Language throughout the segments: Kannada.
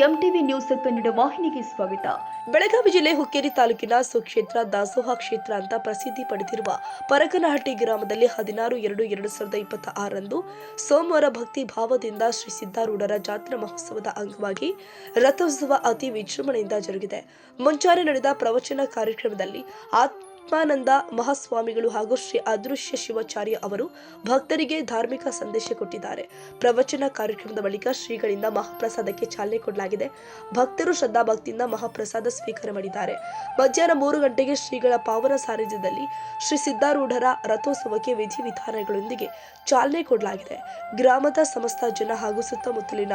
ಎಂಟಿವಿ ನ್ಯೂಸ್ ಕನ್ನಡ ವಾಹಿನಿಗೆ ಸ್ವಾಗತ. ಬೆಳಗಾವಿ ಜಿಲ್ಲೆ ಹುಕ್ಕೇರಿ ತಾಲೂಕಿನ ಸುಕ್ಷೇತ್ರ ದಾಸೋಹ ಕ್ಷೇತ್ರ ಅಂತ ಪ್ರಸಿದ್ಧಿ ಪಡೆದಿರುವ ಪರಕನಹಟ್ಟಿ ಗ್ರಾಮದಲ್ಲಿ 16/2/2026 ಸೋಮವಾರ ಭಕ್ತಿ ಭಾವದಿಂದ ಶ್ರೀ ಸಿದ್ದಾರೂಢರ ಜಾತ್ರಾ ಮಹೋತ್ಸವದ ಅಂಗವಾಗಿ ರಥೋತ್ಸವ ಅತಿ ವಿಜೃಂಭಣೆಯಿಂದ ಜರುಗಿದೆ. ಮುಂಚಾನೆ ನಡೆದ ಪ್ರವಚನ ಕಾರ್ಯಕ್ರಮದಲ್ಲಿ ಆತ್ಮಾನಂದ ಮಹಾಸ್ವಾಮಿಗಳು ಹಾಗೂ ಶ್ರೀ ಅದೃಶ್ಯ ಶಿವಾಚಾರ್ಯ ಅವರು ಭಕ್ತರಿಗೆ ಧಾರ್ಮಿಕ ಸಂದೇಶ ಕೊಟ್ಟಿದ್ದಾರೆ. ಪ್ರವಚನ ಕಾರ್ಯಕ್ರಮದ ಬಳಿಕ ಶ್ರೀಗಳಿಂದ ಮಹಾಪ್ರಸಾದಕ್ಕೆ ಚಾಲನೆ ಕೊಡಲಾಗಿದೆ. ಭಕ್ತರು ಶ್ರದ್ಧಾ ಭಕ್ತಿಯಿಂದ ಮಹಾಪ್ರಸಾದ ಸ್ವೀಕಾರ ಮಾಡಿದ್ದಾರೆ. ಮಧ್ಯಾಹ್ನ 3 ಗಂಟೆಗೆ ಶ್ರೀಗಳ ಪಾವನ ಸಾನ್ನಿಧ್ಯದಲ್ಲಿ ಶ್ರೀ ಸಿದ್ದಾರೂಢರ ರಥೋತ್ಸವಕ್ಕೆ ವಿಧಿವಿಧಾನಗಳೊಂದಿಗೆ ಚಾಲನೆ ಕೊಡಲಾಗಿದೆ. ಗ್ರಾಮದ ಸಮಸ್ತ ಜನ ಹಾಗೂ ಸುತ್ತಮುತ್ತಲಿನ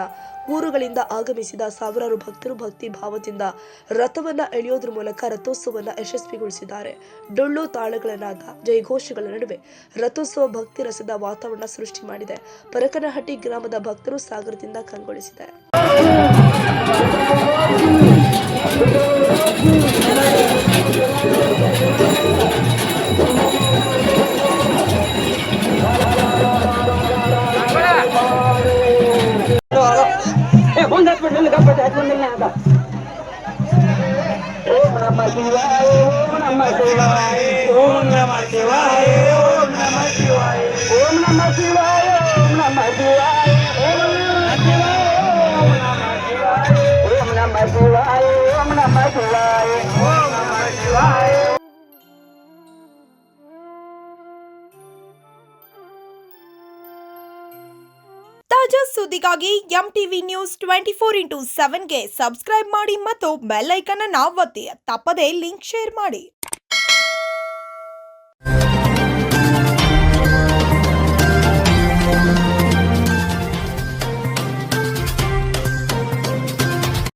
ಊರುಗಳಿಂದ ಆಗಮಿಸಿದ ಸಾವಿರಾರು ಭಕ್ತರು ಭಕ್ತಿ ಭಾವದಿಂದ ರಥವನ್ನ ಎಳೆಯೋದ್ರ ಮೂಲಕ ರಥೋತ್ಸವವನ್ನು ಯಶಸ್ವಿಗೊಳಿಸಿದ್ದಾರೆ. ಡೊಳ್ಳು ತಾಳಗಳ ನಾದ, ಜಯಘೋಷಗಳ ನಡುವೆ ರಥೋತ್ಸವ ಭಕ್ತಿ ರಸದ ವಾತಾವರಣ ಸೃಷ್ಟಿ ಮಾಡಿದೆ. ಪರಕನಹಟ್ಟಿ ಗ್ರಾಮದ ಭಕ್ತರು ಸಾಗರದಿಂದ ಕಂಗೊಳಿಸಿದೆ. ಓಂ ನಮಃ ಶಿವಾಯ ಓಂ ನಮಃ ಶಿವಾಯ ಓಂ ನಮಃ ಶಿವಾಯ ಓಂ ನಮಃ ಶಿವಾಯ ಓಂ ನಮಃ ಶಿವಾಯ ಓಂ ನಮಃ ಶಿವಾಯ ಓಂ ನಮಃ ಶಿವಾಯ ಓಂ ನಮಃ ಶಿವಾಯ ಓಂ ನಮಃ ಶಿವಾಯ. ತಾಜಾ ಸುದ್ದಿಗಾಗಿ ಎಂಟಿವಿ ನ್ಯೂಸ್ 24x7ಗೆ ಸಬ್ಸ್ಕ್ರೈಬ್ ಮಾಡಿ ಮತ್ತು ಬೆಲ್ ಐಕಾನ್ ಅನ್ನು ಒತ್ತಿ. ತಪ್ಪದೇ ಲಿಂಕ್ ಶೇರ್ ಮಾಡಿ.